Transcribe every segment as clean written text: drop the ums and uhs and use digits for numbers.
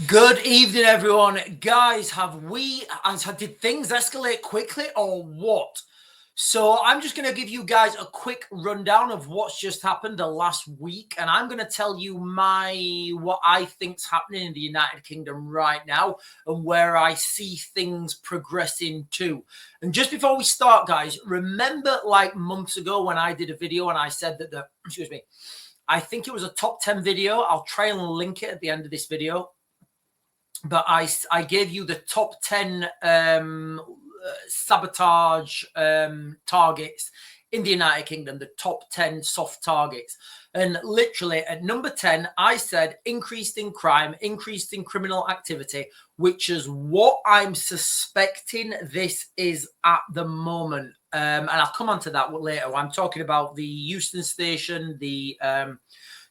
Good evening, everyone. Guys, did things escalate quickly or what? So I'm just going to give you guys a quick rundown of what's just happened the last week, and I'm going to tell you what I think's happening in the United Kingdom right now and where I see things progressing to. And just before we start, guys, remember like months ago when I did a video and I said that I think it was a top 10 video. I'll try and link it at the end of this video. But I gave you the top 10 sabotage targets in the United Kingdom, the top 10 soft targets. And literally at number 10, I said increased in crime, increased in criminal activity, which is what I'm suspecting this is at the moment. And I'll come on to that later. I'm talking about the Euston Station, the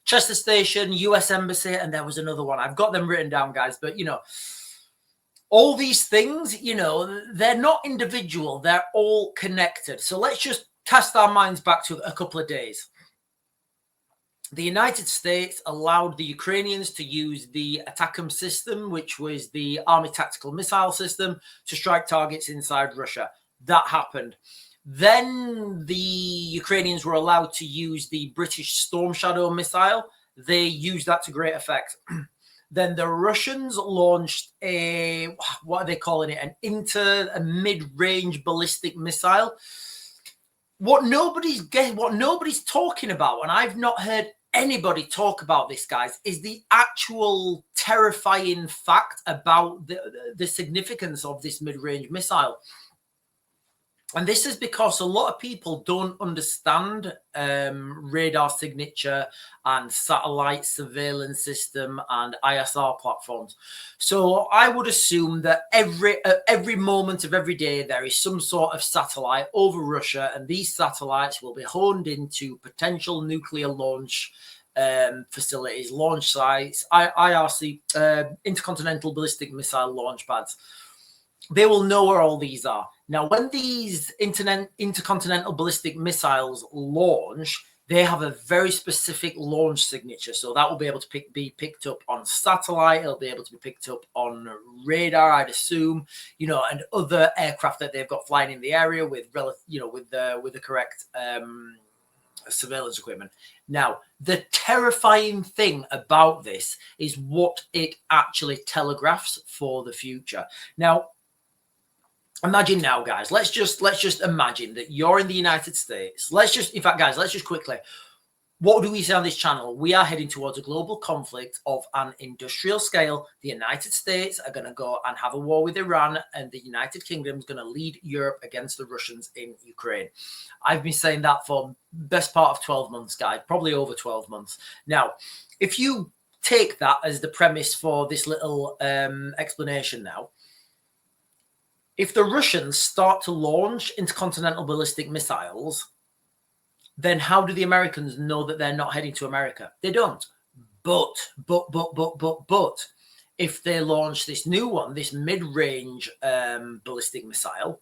Chester Station, US Embassy, and there was another one. I've got them written down, guys. But, all these things, they're not individual. They're all connected. So let's just cast our minds back to a couple of days. The United States allowed the Ukrainians to use the ATACMS system, which was the Army Tactical Missile System, to strike targets inside Russia. That happened. Then the Ukrainians were allowed to use the British Storm Shadow missile. They used that to great effect. Then the Russians launched what are they calling it? A mid-range ballistic missile. What nobody's talking about, and I've not heard anybody talk about this, guys, is the actual terrifying fact about the significance of this mid-range missile. And this is because a lot of people don't understand radar signature and satellite surveillance system and ISR platforms. So I would assume that every moment of every day there is some sort of satellite over Russia, and these satellites will be honed into potential nuclear launch facilities, launch sites, IRC, intercontinental ballistic missile launch pads. They will know where all these are. Now, when these intercontinental ballistic missiles launch, they have a very specific launch signature. So that will be able to be picked up on satellite. It'll be able to be picked up on radar, I'd assume, and other aircraft that they've got flying in the area with the correct surveillance equipment. Now, the terrifying thing about this is what it actually telegraphs for the future. Now, imagine now, guys, let's just imagine that you're in the United States. Let's just quickly, what do we say on this channel? We are heading towards a global conflict of an industrial scale. The United States are going to go and have a war with Iran, and the United Kingdom is going to lead Europe against the Russians in Ukraine. I've been saying that for best part of 12 months, guys, probably over 12 months. Now, if you take that as the premise for this little explanation now, if the Russians start to launch intercontinental ballistic missiles, then how do the Americans know that they're not heading to America? They don't. But, if they launch this new one, this mid-range ballistic missile,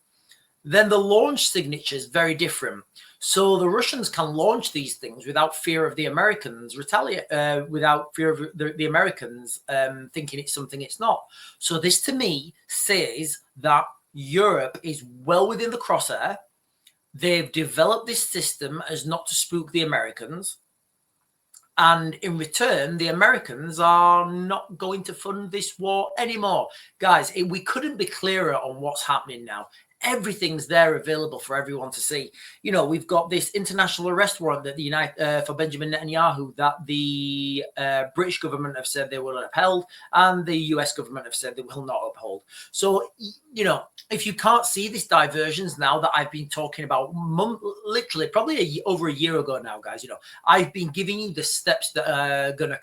then the launch signature is very different. So the Russians can launch these things without fear of the Americans without fear of the Americans thinking it's something it's not. So this, to me, says that Europe is well within the crosshair. They've developed this system as not to spook the Americans. And in return, the Americans are not going to fund this war anymore. Guys, we couldn't be clearer on what's happening now. Everything's there available for everyone to see. We've got this international arrest warrant that for Benjamin Netanyahu that the British government have said they will upheld, and the US government have said they will not uphold. So, if you can't see these diversions now that I've been talking about, literally probably over a year ago now, guys, I've been giving you the steps that are going to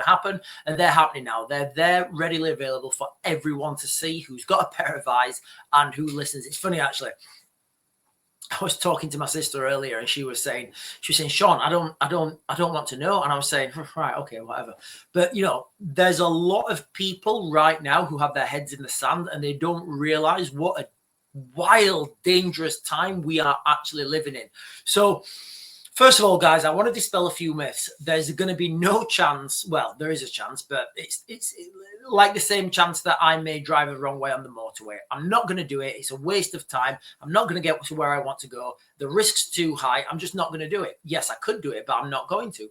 happen, and they're happening now. They're there, readily available for everyone to see who's got a pair of eyes and who listens. It's funny, actually. I was talking to my sister earlier, and she was saying, Sean, I don't want to know. And I was saying, right, okay, whatever. But there's a lot of people right now who have their heads in the sand, and they don't realize what a wild, dangerous time we are actually living in. So First of all, guys, I want to dispel a few myths. There's going to be no chance. Well, there is a chance, but it's like the same chance that I may drive the wrong way on the motorway. I'm not going to do it. It's a waste of time. I'm not going to get to where I want to go. The risk's too high. I'm just not going to do it. Yes, I could do it, but I'm not going to.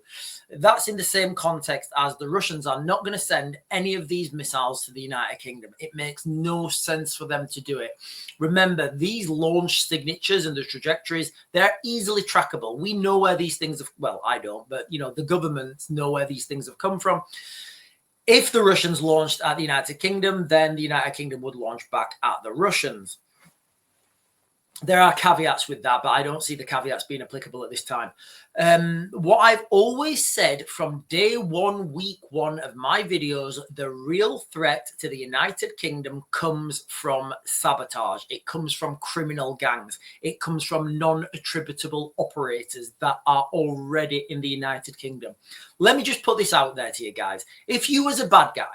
That's in the same context as the Russians are not going to send any of these missiles to the United Kingdom. It makes no sense for them to do it. Remember, these launch signatures and the trajectories, they're easily trackable. We know where these things have, well, I don't, but, you know, the governments know where these things have come from. If the Russians launched at the United Kingdom, then the United Kingdom would launch back at the Russians. There are caveats with that, but I don't see the caveats being applicable at this time. What I've always said from day one, week one of my videos, the real threat to the United Kingdom comes from sabotage. It comes from criminal gangs. It comes from non-attributable operators that are already in the United Kingdom. Let me just put this out there to you guys. If you was a bad guy,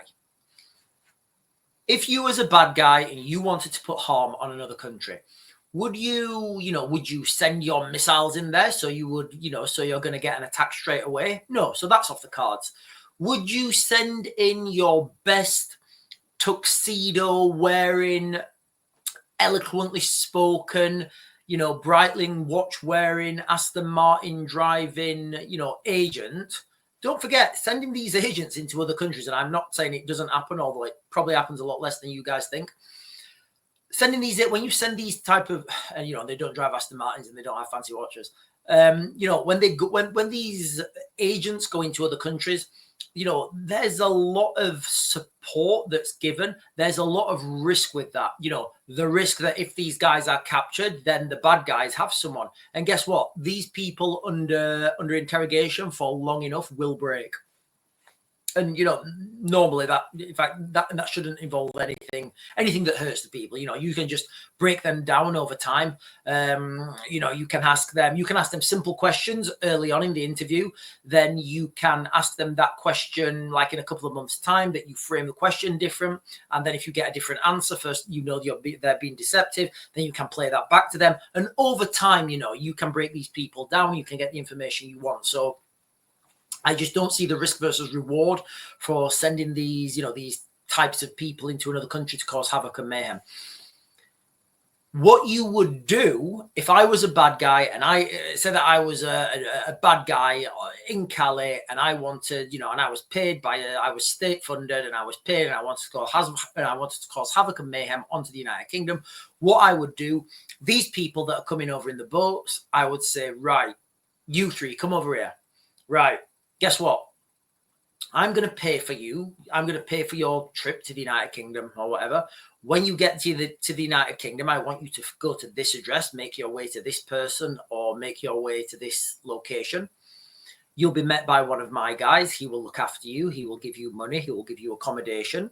and you wanted to put harm on another country, would you send your missiles in there so you would, so you're going to get an attack straight away? No, so that's off the cards. Would you send in your best tuxedo wearing, eloquently spoken, Breitling watch wearing, Aston Martin driving, agent? Don't forget, sending these agents into other countries, and I'm not saying it doesn't happen, although it probably happens a lot less than you guys think. Sending these, when you send these type of, and they don't drive Aston Martins and they don't have fancy watches. When these agents go into other countries, there's a lot of support that's given. There's a lot of risk with that. The risk that if these guys are captured, then the bad guys have someone. And guess what? These people under interrogation for long enough will break. And, normally that shouldn't involve anything that hurts the people. You can just break them down over time. You can ask them simple questions early on in the interview. Then you can ask them that question like in a couple of months' time, that you frame the question different. And then if you get a different answer, first, they're being deceptive. Then you can play that back to them. And over time, you can break these people down. You can get the information you want. So I just don't see the risk versus reward for sending these, these types of people into another country to cause havoc and mayhem. What you would do if I was a bad guy and I said that I was a bad guy in Calais and I wanted, and I was paid I was state funded and I was paid and I wanted to cause havoc and mayhem onto the United Kingdom. What I would do, these people that are coming over in the boats, I would say, right, you three, come over here. Right. Guess what? I'm going to pay for you. I'm going to pay for your trip to the United Kingdom or whatever. When you get to the United Kingdom, I want you to go to this address, make your way to this person, or make your way to this location. You'll be met by one of my guys. He will look after you. He will give you money. He will give you accommodation.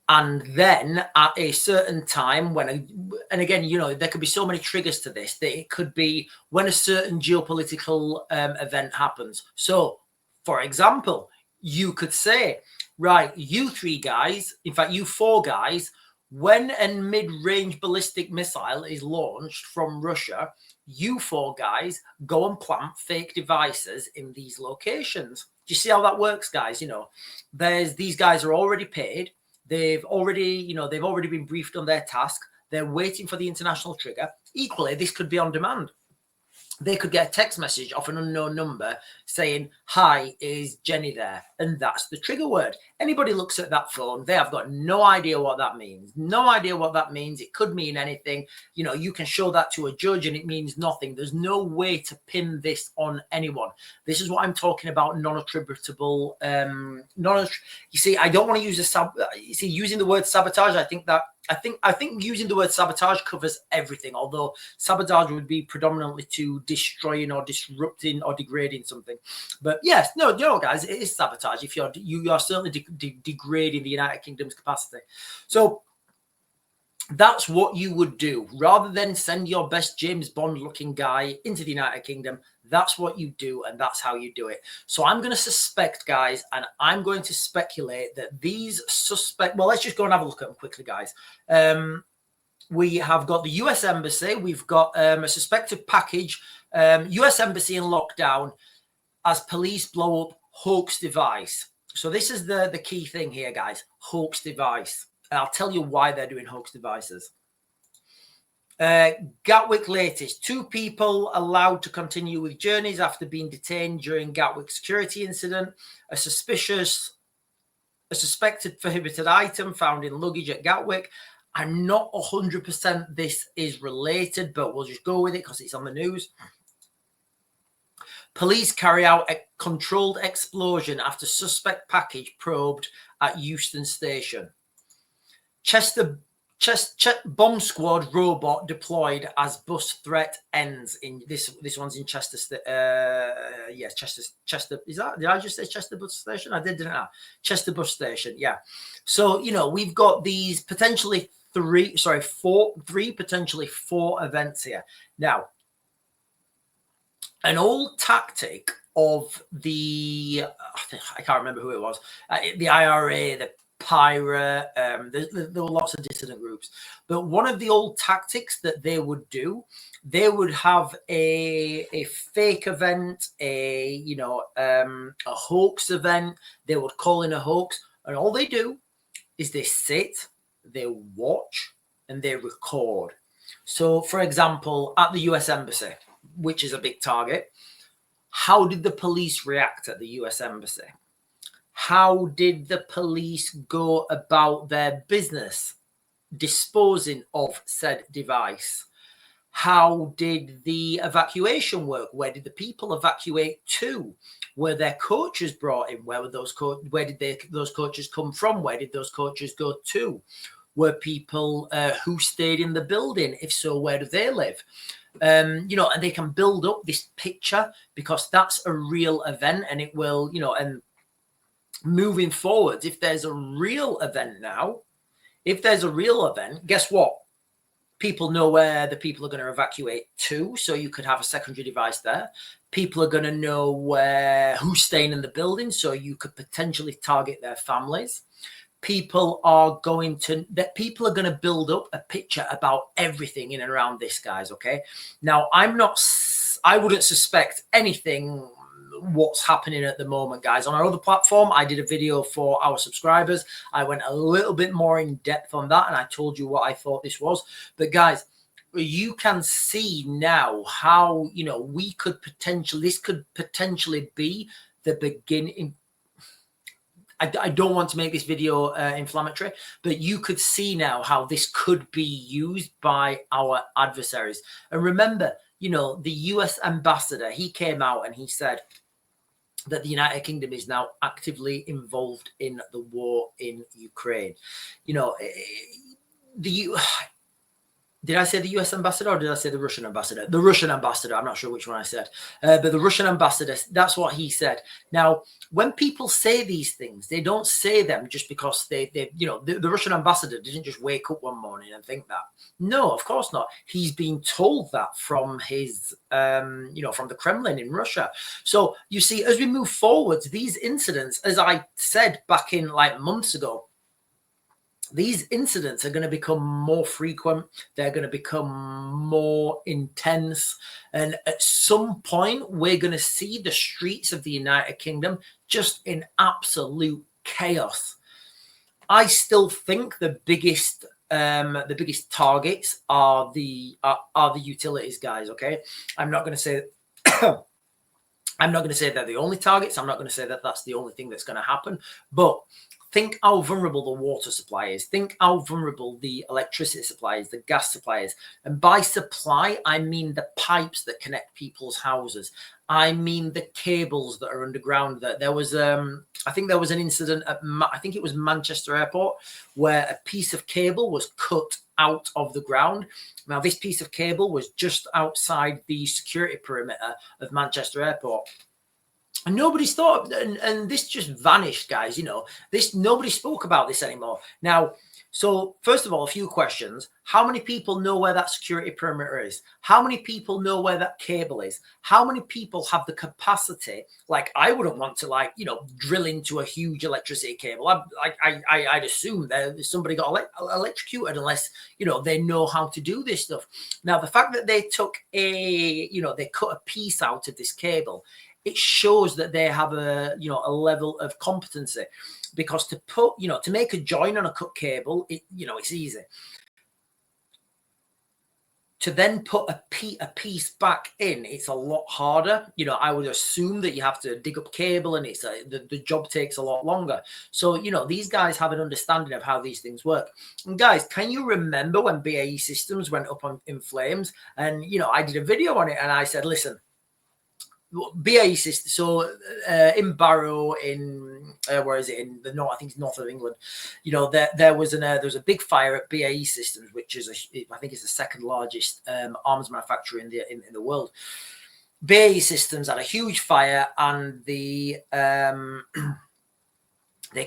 And then at a certain time and again, there could be so many triggers to this, that it could be when a certain geopolitical event happens. So, for example, you could say, right, you three guys, in fact, you four guys, when a mid-range ballistic missile is launched from Russia, you four guys go and plant fake devices in these locations. Do you see how that works, guys? These guys are already paid. They've already been briefed on their task. They're waiting for the international trigger. Equally, this could be on demand. They could get a text message off an unknown number saying, "Hi, is Jenny there?" And that's the trigger word. Anybody looks at that phone, they have got no idea what that means. No idea what that means. It could mean anything. You can show that to a judge and it means nothing. There's no way to pin this on anyone. This is what I'm talking about, non-attributable. You see, I don't want to use using the word sabotage. I think using the word sabotage covers everything, although sabotage would be predominantly to destroying or disrupting or degrading something. But yes, no, guys, it is sabotage. If you are certainly degrading the United Kingdom's capacity. So that's what you would do. Rather than send your best James Bond looking guy into the United Kingdom, that's what you do, and that's how you do it. So I'm going to suspect, guys, and I'm going to speculate that these well, let's just go and have a look at them quickly, guys. we have got the US Embassy. We've got a suspected package. US Embassy in lockdown as police blow up hoax device. So this is the key thing here, guys. Hoax device. And I'll tell you why they're doing hoax devices. Gatwick latest. 2 people allowed to continue with journeys after being detained during Gatwick security incident. A suspected prohibited item found in luggage at Gatwick. I'm not 100% this is related, but we'll just go with it because it's on the news. Police carry out a controlled explosion after suspect package probed at Euston Station. Bomb squad robot deployed as bus threat ends. In this one's in Chester. Yes, Chester. Is that? Did I just say Chester bus station? I didn't I? Chester bus station. Yeah. So we've got these potentially three, potentially 4 events here. Now, an old tactic of the, I can't remember who it was, the IRA, the Pirate, there were lots of dissident groups, but one of the old tactics that they would do, they would have a fake event, a hoax event. They would call in a hoax, and all they do is they sit, they watch, and they record. So, for example, at the US Embassy, which is a big target, how did the police react at the US Embassy? How did the police go about their business disposing of said device? How did the evacuation work? Where did the people evacuate to? Were their coaches brought in? Where did those coaches come from? Where did those coaches go to? Were people who stayed in the building? If so, where do they live? And they can build up this picture because that's a real event, and it will, and moving forward, if there's a real event now, guess what? People know where the people are going to evacuate to, so you could have a secondary device there. People are going to know who's staying in the building, so you could potentially target their families. People are going to build up a picture about everything in and around this, guys. Okay. Now, I wouldn't suspect anything what's happening at the moment, guys. On our other platform, I did a video for our subscribers. I went a little bit more in depth on that, and I told you what I thought this was. But guys, you can see now how, this could potentially be the beginning. I don't want to make this video inflammatory, but you could see now how this could be used by our adversaries. And remember, the US ambassador, he came out and he said that the United Kingdom is now actively involved in the war in Ukraine. Did I say the US ambassador or did I say the Russian ambassador? The Russian ambassador. I'm not sure which one I said. But the Russian ambassador, that's what he said. Now, when people say these things, they don't say them just because the Russian ambassador didn't just wake up one morning and think that. No, of course not. He's been told that from his, from the Kremlin in Russia. So you see, as we move forward, these incidents, as I said back in months ago, these incidents are going to become more frequent. They're going to become more intense. And at some point, we're going to see the streets of the United Kingdom just in absolute chaos. I still think the biggest targets are the utilities, guys. Okay, I'm not going to say I'm not going to say they're the only targets. I'm not going to say that that's the only thing that's going to happen. But think how vulnerable the water supply is. Think how vulnerable the electricity supply is, the gas supply is. And by supply, I mean the pipes that connect people's houses. I mean the cables that are underground. That there was, I think there was an incident at, I think it was Manchester Airport, where a piece of cable was cut out of the ground. Now, this piece of cable was just outside the security perimeter of Manchester Airport. And nobody's thought, and this just vanished, guys. Nobody spoke about this anymore. Now, So first of all, a few questions. How many people know where that security perimeter is? How many people know where that cable is? How many people have the capacity? Like, I wouldn't want to, like, you know, drill into a huge electricity cable. I'd assume that somebody got electrocuted unless, you know, they know how to do this stuff. Now, the fact that they took they cut a piece out of this cable, it shows that they have a level of competency. Because to make a join on a cut cable, it's easy. To then put a piece back in, it's a lot harder. I would assume that you have to dig up cable, and the job takes a lot longer. So, these guys have an understanding of how these things work. And guys, can you remember when BAE Systems went up in flames? And, I did a video on it, and I said, listen, BAE Systems, so in Barrow, in where is it, in the north? I think it's north of England. There was a big fire at BAE Systems, which is I think it's the second largest arms manufacturer in the world. BAE Systems had a huge fire, and they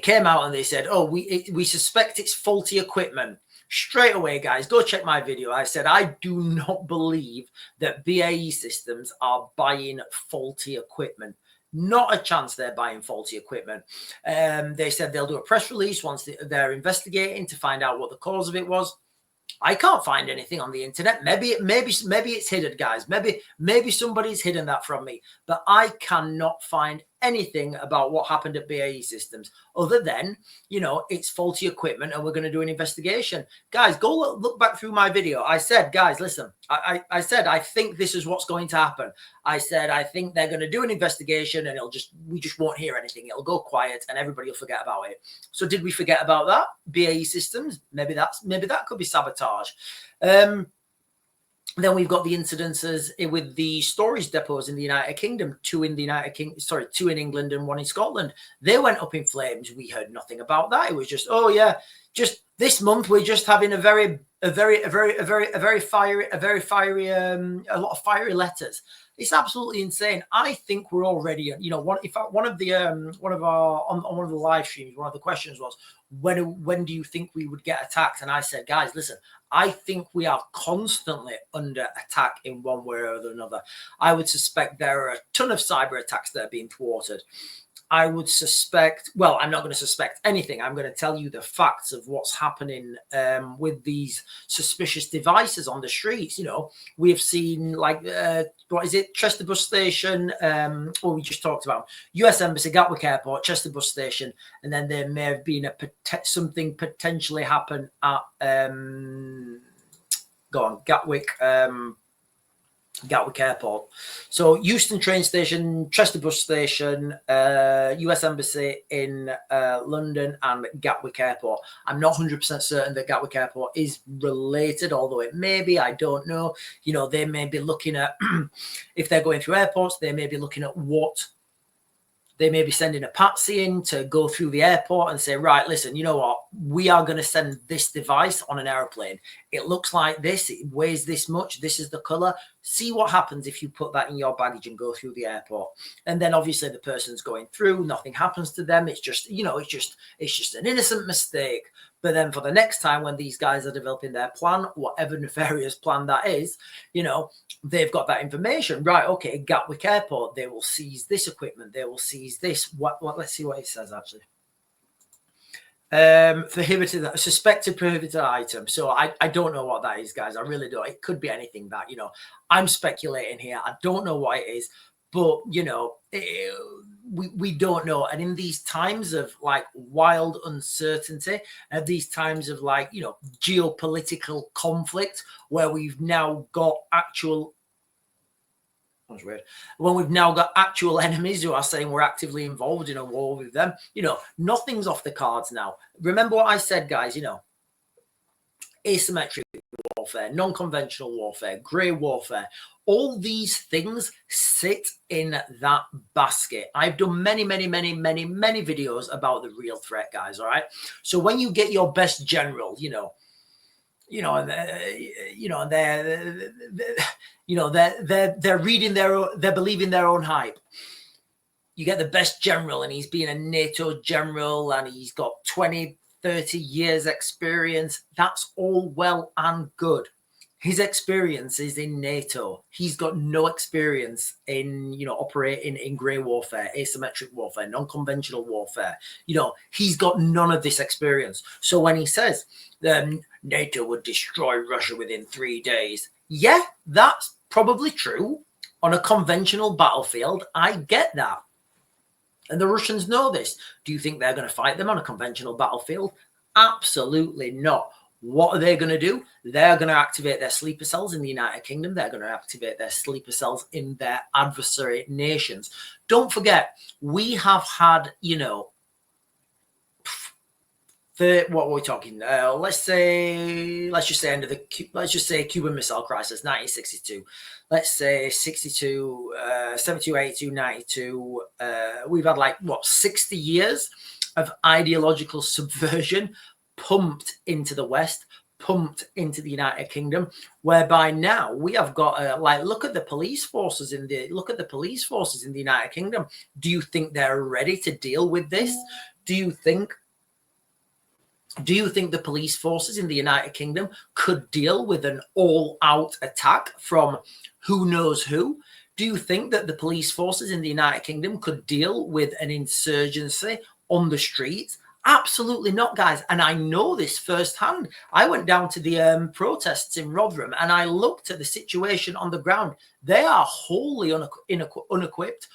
came out and they said, "Oh, we suspect it's faulty equipment." Straight away, guys, go check my video. I said, I do not believe that BAE Systems are buying faulty equipment. Not a chance they're buying faulty equipment. They said they'll do a press release once they're investigating to find out what the cause of it was. I can't find anything on the internet. Maybe it's hidden, guys. Maybe somebody's hidden that from me. But I cannot find anything about what happened at BAE Systems other than, it's faulty equipment and we're going to do an investigation. Guys, go look back through my video. I said, guys, listen, I said, I think this is what's going to happen. I said, I think they're going to do an investigation and we just won't hear anything. It'll go quiet and everybody will forget about it. So did we forget about that? BAE Systems? Maybe that could be sabotage. Then we've got the incidences with the storage depots in the United Kingdom, two in England and one in Scotland. They went up in flames. We heard nothing about that. It was just, oh yeah, just this month we're just having a very fiery, a lot of fiery letters. It's absolutely insane. I think we're already, one of the live streams, one of the questions was, when do you think we would get attacked? And I said, guys, listen, I think we are constantly under attack in one way or another. I would suspect there are a ton of cyber attacks that are being thwarted. I would suspect, well, I'm not going to suspect anything. I'm going to tell you the facts of what's happening with these suspicious devices on the streets. We have seen, like, what is it? Chester Bus Station. We just talked about US Embassy, Gatwick Airport, Chester Bus Station. And then there may have been something potentially happen at, Gatwick Airport. So Euston train station, Chester Bus Station, US Embassy in London, and Gatwick Airport. I'm not 100% certain that Gatwick Airport is related, although it may be. I don't know. They may be looking at, if they're going through airports, they may be looking at what they may be sending a patsy in to go through the airport and say, right, listen, you know what? We are going to send this device on an airplane. It looks like this. It weighs this much. This is the color. See what happens if you put that in your baggage and go through the airport. And then obviously the person's going through. Nothing happens to them. It's just, it's just an innocent mistake. But then for the next time when these guys are developing their plan, whatever nefarious plan that is, they've got that information. Right, okay, Gatwick Airport, they will seize this equipment. They will seize this. Let's see what it says, actually. Suspected prohibited item. So I don't know what that is, guys. I really don't. It could be anything that, I'm speculating here. I don't know what it is. But, we don't know. And in these times of, like, wild uncertainty, and these times of, like, geopolitical conflict, where we've now got actual... That's weird. When we've now got actual enemies who are saying we're actively involved in a war with them, nothing's off the cards now. Remember what I said, guys, asymmetric warfare, non-conventional warfare, grey warfare. All these things sit in that basket. I've done many videos about the real threat, guys. All right. So when you get your best general, they're reading they're believing their own hype. You get the best general, and he's being a NATO general, and he's got 20 30 years experience. That's all well and good. His experience is in NATO. He's got no experience in, operating in grey warfare, asymmetric warfare, non-conventional warfare. He's got none of this experience. So when he says NATO would destroy Russia within 3 days, yeah, that's probably true. On a conventional battlefield, I get that. And the Russians know this. Do you think they're going to fight them on a conventional battlefield? Absolutely not. What are they going to do? They're going to activate their sleeper cells in the United Kingdom. They're going to activate their sleeper cells in their adversary nations. Don't forget, we have had, what were we talking? Let's just say Cuban Missile Crisis, 1962. Let's say 62, 72, 82, 92. We've had 60 years of ideological subversion pumped into the West, pumped into the United Kingdom, whereby now we have got look at the police forces in the United Kingdom. Do you think they're ready to deal with this? Do you think the police forces in the United Kingdom could deal with an all-out attack from who knows who? Do you think that the police forces in the United Kingdom could deal with an insurgency on the streets? Absolutely not, guys. And I know this firsthand. I went down to the protests in Rotherham and I looked at the situation on the ground. They are wholly unequipped,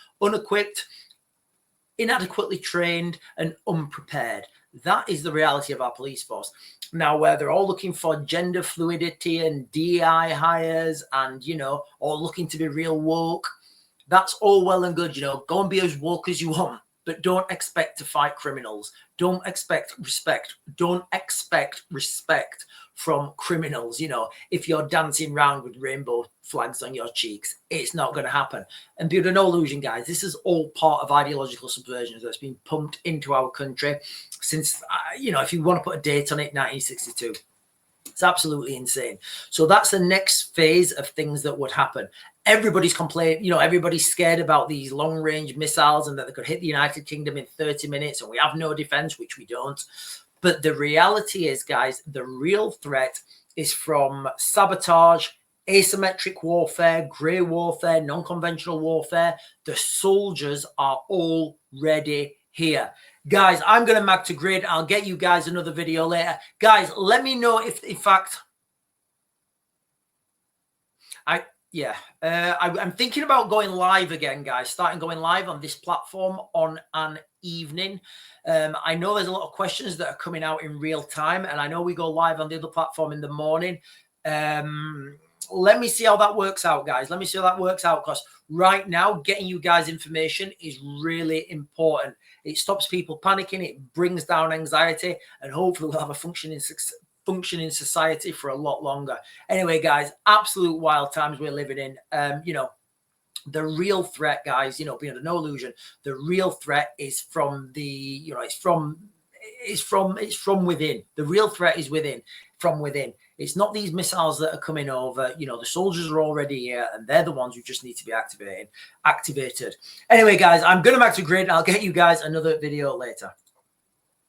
inadequately trained and unprepared. That is the reality of our police force. Now, where they're all looking for gender fluidity and DI hires and, all looking to be real woke, that's all well and good, go and be as woke as you want. But don't expect to fight criminals. Don't expect respect. Don't expect respect from criminals. If you're dancing around with rainbow flags on your cheeks, it's not going to happen. And be under no illusion, guys, this is all part of ideological subversion that's been pumped into our country since, if you want to put a date on it, 1962. It's absolutely insane. So that's the next phase of things that would happen. Everybody's complaining, everybody's scared about these long-range missiles and that they could hit the United Kingdom in 30 minutes and we have no defense, which we don't. But the reality is, guys, the real threat is from sabotage, asymmetric warfare, grey warfare, non-conventional warfare. The soldiers are already here. Guys, I'm going to mag to grid. I'll get you guys another video later. Guys, let me know if, in fact, I'm thinking about going live again, guys, starting going live on this platform on an evening. I know there's a lot of questions that are coming out in real time, and I know we go live on the other platform in the morning. Let me see how that works out, guys. Let me see how that works out, because right now, getting you guys information is really important. It stops people panicking. It brings down anxiety, and hopefully we'll have a functioning society for a lot longer. Anyway, guys, absolute wild times we're living in. The real threat, guys, be under no illusion. The real threat is from the, it's from within. The real threat is from within. It's not these missiles that are coming over. The soldiers are already here, and they're the ones who just need to be activated. Anyway, guys, I'm going to back to grid. I'll get you guys another video later.